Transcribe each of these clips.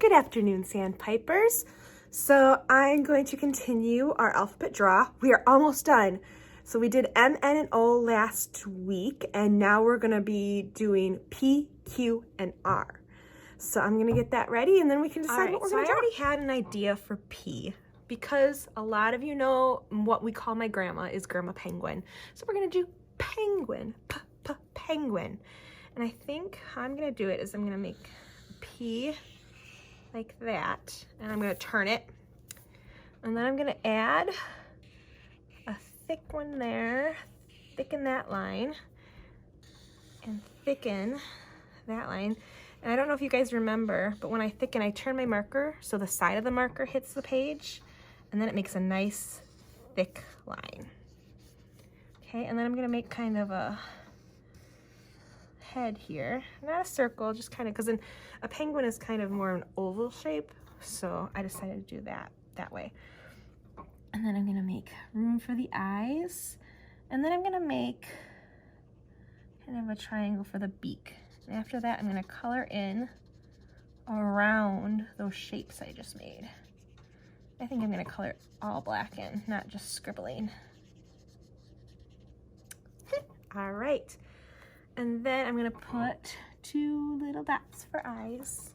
Good afternoon, Sandpipers. So I'm going to continue our alphabet draw. We are almost done. So we did M, N, and O last week, and now we're gonna be doing P, Q, and R. So I'm gonna get that ready, and then we can decide what we're gonna do. I already had an idea for P, because a lot of you know what we call my grandma is Grandma Penguin. So we're gonna do penguin, penguin. And I think how I'm gonna do it is I'm gonna make P like that, and I'm gonna turn it, and then I'm gonna add a thick one there, thicken that line, and thicken that line. And I don't know if you guys remember, but when I thicken, I turn my marker so the side of the marker hits the page, and then it makes a nice thick line. Okay, and then I'm gonna make kind of a head here, not a circle, just kind of, because a penguin is kind of more of an oval shape, so I decided to do that way. And then I'm gonna make room for the eyes, and then I'm gonna make kind of a triangle for the beak. And after that, I'm gonna color in around those shapes I just made. I think I'm gonna color it all black in, not just scribbling. All right. And then I'm gonna put 2 little dots for eyes.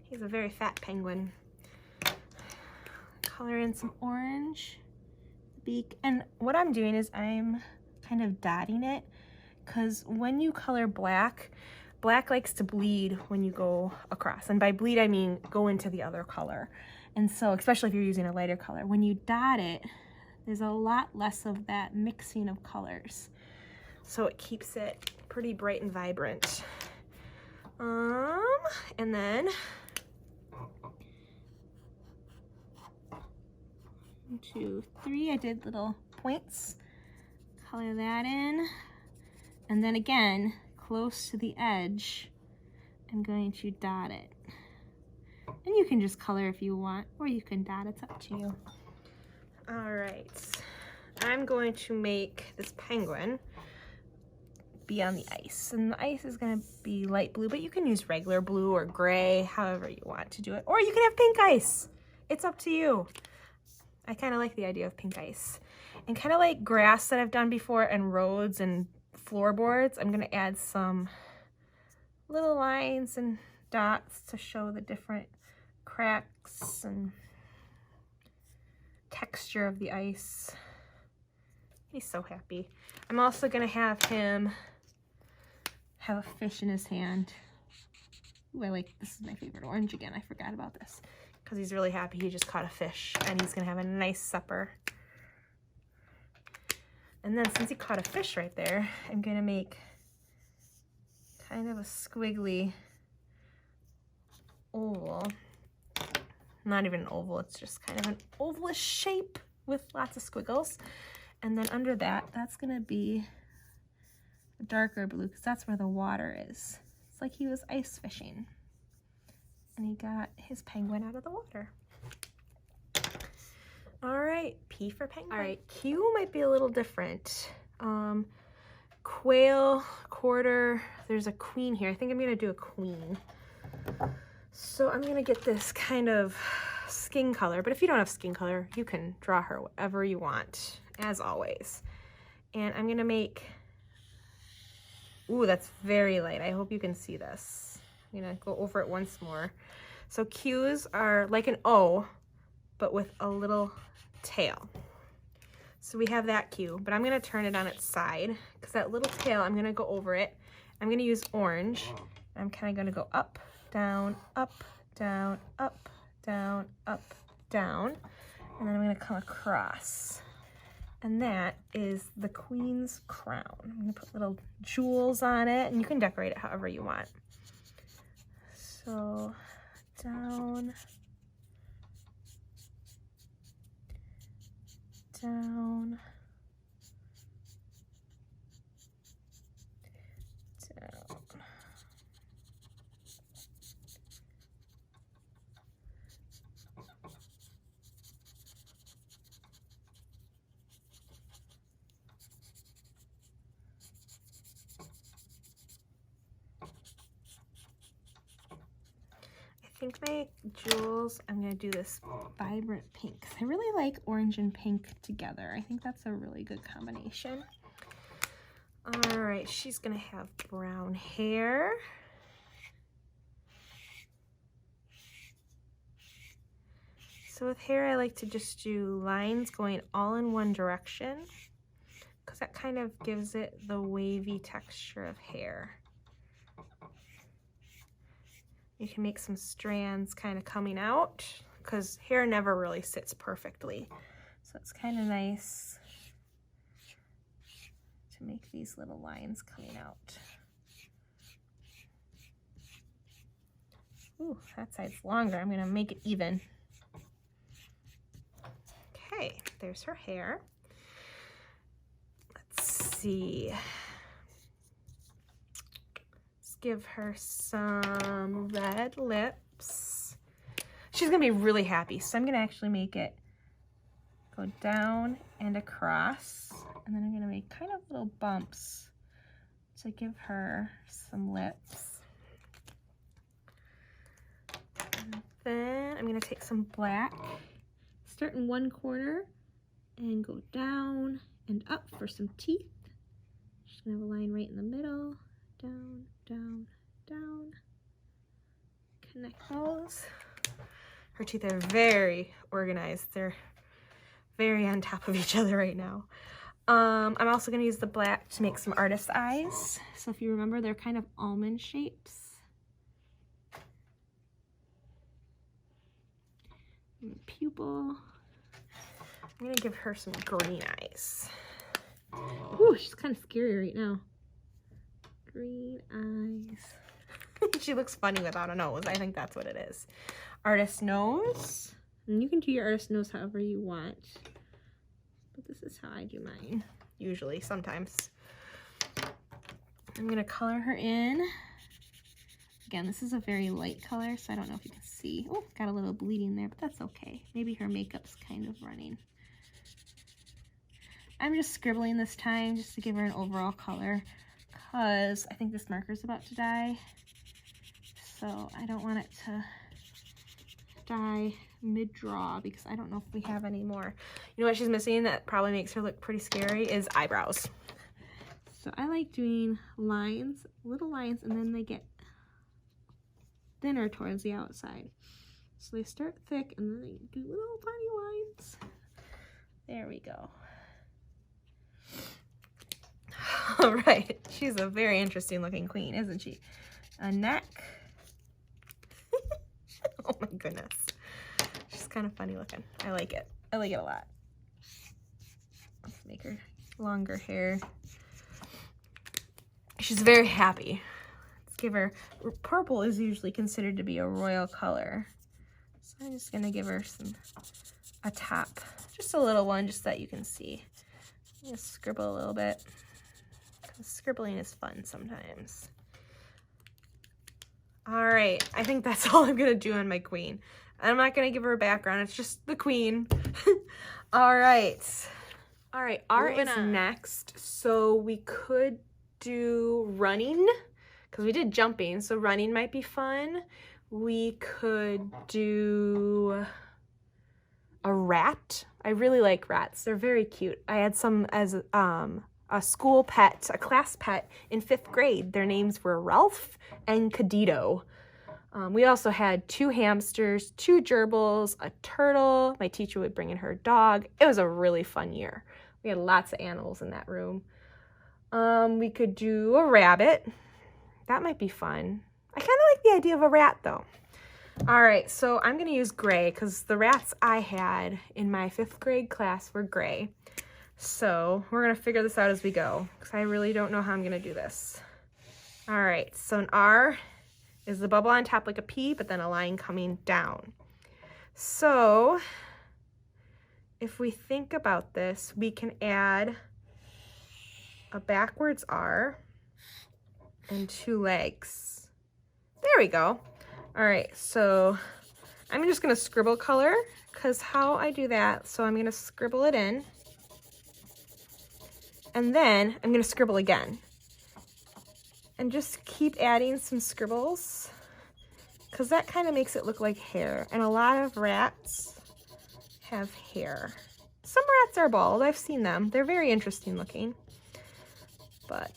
He's a very fat penguin. Color in some orange, beak. And what I'm doing is I'm kind of dotting it, because when you color black, black likes to bleed when you go across. And by bleed, I mean go into the other color. And so, especially if you're using a lighter color, when you dot it, there's a lot less of that mixing of colors. So it keeps it pretty bright and vibrant. And then 1, 2, 3, I did little points. Color that in. And then again, close to the edge, I'm going to dot it. And you can just color if you want, or you can dot, it's up to you. All right, I'm going to make this penguin be on the ice, and the ice is going to be light blue, but you can use regular blue or gray, however you want to do it, or you can have pink ice. It's up to you. I kind of like the idea of pink ice, and kind of like grass that I've done before and roads and floorboards, I'm going to add some little lines and dots to show the different cracks and texture of the ice. He's so happy. I'm also going to have him have a fish in his hand. Ooh, this is my favorite orange again. I forgot about this, because he's really happy he just caught a fish, and he's gonna have a nice supper. And then since he caught a fish right there, I'm gonna make kind of a squiggly oval. Not even an oval, it's just kind of an ovalish shape with lots of squiggles. And then under that, that's gonna be a darker blue, because that's where the water is. It's like he was ice fishing, and he got his penguin out of the water. All right, P for penguin. All right, Q might be a little different. Quail, quarter, there's a queen here. I think I'm gonna do a queen. So I'm gonna get this kind of skin color, but if you don't have skin color, you can draw her whatever you want, as always. And I'm gonna make, ooh, that's very light. I hope you can see this. I'm gonna go over it once more. So Q's are like an O, but with a little tail. So we have that Q, but I'm gonna turn it on its side, because that little tail, I'm gonna go over it. I'm gonna use orange. I'm kind of gonna go up, down, up, down, up, down, up, down. And then I'm gonna come across. And that is the queen's crown. I'm gonna put little jewels on it, and you can decorate it however you want. So down, down, down. I think my jewels, I'm going to do this vibrant pink. I really like orange and pink together. I think that's a really good combination. All right, she's going to have brown hair. So with hair, I like to just do lines going all in one direction because that kind of gives it the wavy texture of hair. You can make some strands kind of coming out because hair never really sits perfectly. So it's kind of nice to make these little lines coming out. Ooh, that side's longer. I'm gonna make it even. Okay, there's her hair. Let's see. Let's give her some red lips. She's gonna be really happy, so I'm gonna actually make it go down and across, and then I'm gonna make kind of little bumps to give her some lips. And then I'm gonna take some black, start in one corner and go down and up for some teeth. Just gonna have a line right in the middle, down, down, down. Connect those. Her teeth are very organized. They're very on top of each other right now. I'm also gonna use the black to make some artist eyes. So if you remember, they're kind of almond shapes. And pupil. I'm gonna give her some green eyes. Ooh, she's kind of scary right now. Green eyes. She looks funny without a nose. I think that's what it is. Artist nose. And you can do your artist nose however you want. But this is how I do mine. Usually, sometimes. I'm gonna color her in. Again, this is a very light color, so I don't know if you can see. Oh, got a little bleeding there, but that's okay. Maybe her makeup's kind of running. I'm just scribbling this time just to give her an overall color because I think this marker's about to die. So I don't want it to die mid-draw because I don't know if we have any more. You know what she's missing that probably makes her look pretty scary is eyebrows. So I like doing lines, little lines, and then they get thinner towards the outside. So they start thick and then they do little tiny lines. There we go. All right, she's a very interesting looking queen, isn't she? A neck. Oh my goodness. She's kind of funny looking. I like it. I like it a lot. Let's make her longer hair. She's very happy. Let's give her, purple is usually considered to be a royal color. So I'm just gonna give her a top, just a little one, just so that you can see. I'm gonna scribble a little bit. Scribbling is fun sometimes. All right, I think that's all I'm gonna do on my queen. I'm not gonna give her a background, it's just the queen. All right, art is next. So we could do running, because we did jumping, so running might be fun. We could do a rat. I really like rats, they're very cute. I had some as a school pet, a class pet in 5th grade. Their names were Ralph and Cadito. We also had 2 hamsters, 2 gerbils, a turtle. My teacher would bring in her dog. It was a really fun year. We had lots of animals in that room. We could do a rabbit. That might be fun. I kind of like the idea of a rat though. All right, so I'm gonna use gray because the rats I had in my 5th grade class were gray. So we're gonna figure this out as we go because I really don't know how I'm gonna do this. All right, so an R is the bubble on top like a P, but then a line coming down. So if we think about this, we can add a backwards R and 2 legs. There we go. All right, so I'm just gonna scribble color because how I do that, so I'm gonna scribble it in. And then I'm gonna scribble again. And just keep adding some scribbles because that kind of makes it look like hair. And a lot of rats have hair. Some rats are bald. I've seen them. They're very interesting looking. But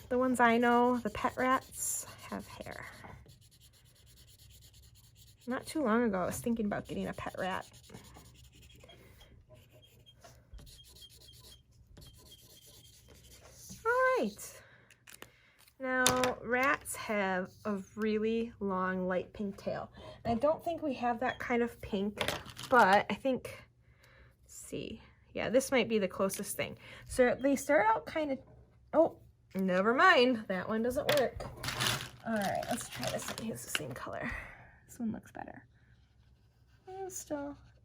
the ones I know, the pet rats, have hair. Not too long ago, I was thinking about getting a pet rat. All right. Now, rats have a really long light pink tail. And I don't think we have that kind of pink, but I think, let's see. Yeah, this might be the closest thing. So they start out kind of, oh, never mind. That one doesn't work. All right, let's try this one. It's the same color. This one looks better.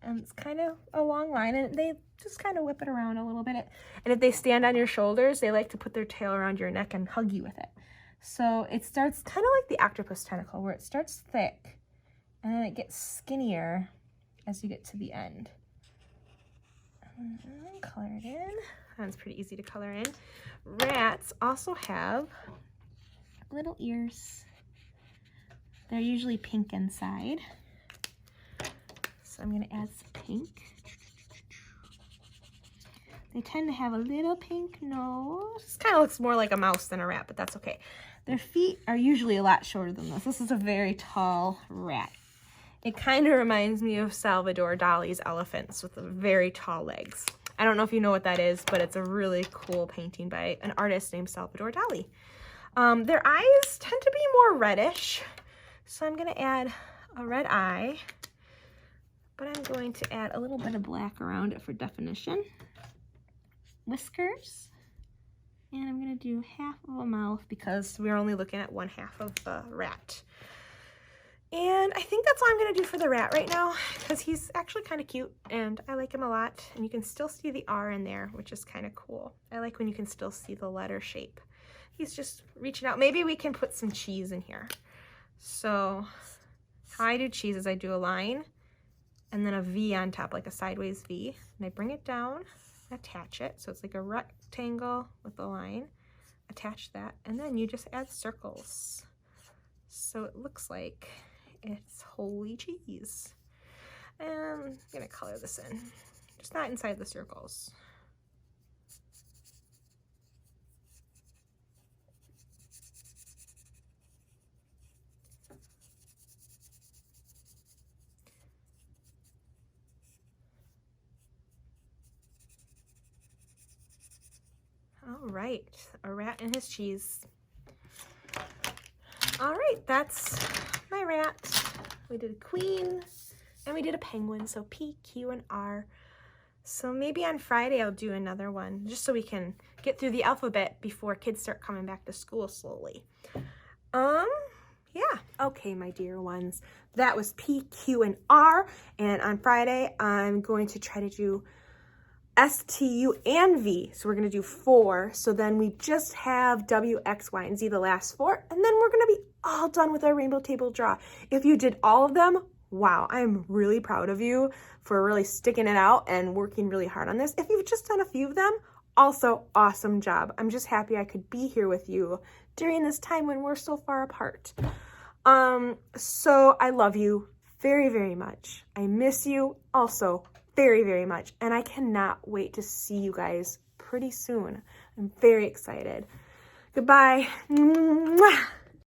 And it's kind of a long line, and they just kind of whip it around a little bit. And if they stand on your shoulders, they like to put their tail around your neck and hug you with it. So it starts kind of like the octopus tentacle, where it starts thick, and then it gets skinnier as you get to the end. Color it in. That's pretty easy to color in. Rats also have little ears. They're usually pink inside. So I'm going to add some pink. They tend to have a little pink nose. This kind of looks more like a mouse than a rat, but that's okay. Their feet are usually a lot shorter than this. This is a very tall rat. It kind of reminds me of Salvador Dali's elephants with very tall legs. I don't know if you know what that is, but it's a really cool painting by an artist named Salvador Dali. Their eyes tend to be more reddish, so I'm going to add a red eye, but I'm going to add a little bit of black around it for definition. Whiskers, and I'm going to do half of a mouth because we're only looking at one half of the rat. And I think that's all I'm going to do for the rat right now, because he's actually kind of cute and I like him a lot. And you can still see the R in there, which is kind of cool. I like when you can still see the letter shape. He's just reaching out. Maybe we can put some cheese in here. So how I do cheese is I do a line and then a V on top, like a sideways V. And I bring it down, attach it. So it's like a rectangle with a line. Attach that, and then you just add circles. So it looks like it's holy cheese. And I'm gonna color this in, just not inside the circles. All right, a rat and his cheese. All right, that's my rat. We did a queen and we did a penguin, so P, Q, and R. So maybe on Friday I'll do another one, just so we can get through the alphabet before kids start coming back to school slowly. Yeah. Okay, my dear ones, that was P, Q, and R. And on Friday, I'm going to try to do S, T, U, and V. So we're going to do 4. So then we just have W, X, Y, and Z, the last 4. And then we're going to be all done with our rainbow table draw. If you did all of them, wow, I'm really proud of you for really sticking it out and working really hard on this. If you've just done a few of them, also awesome job. I'm just happy I could be here with you during this time when we're so far apart. So I love you very, very much. I miss you also very, very much. And I cannot wait to see you guys pretty soon. I'm very excited. Goodbye. Mwah.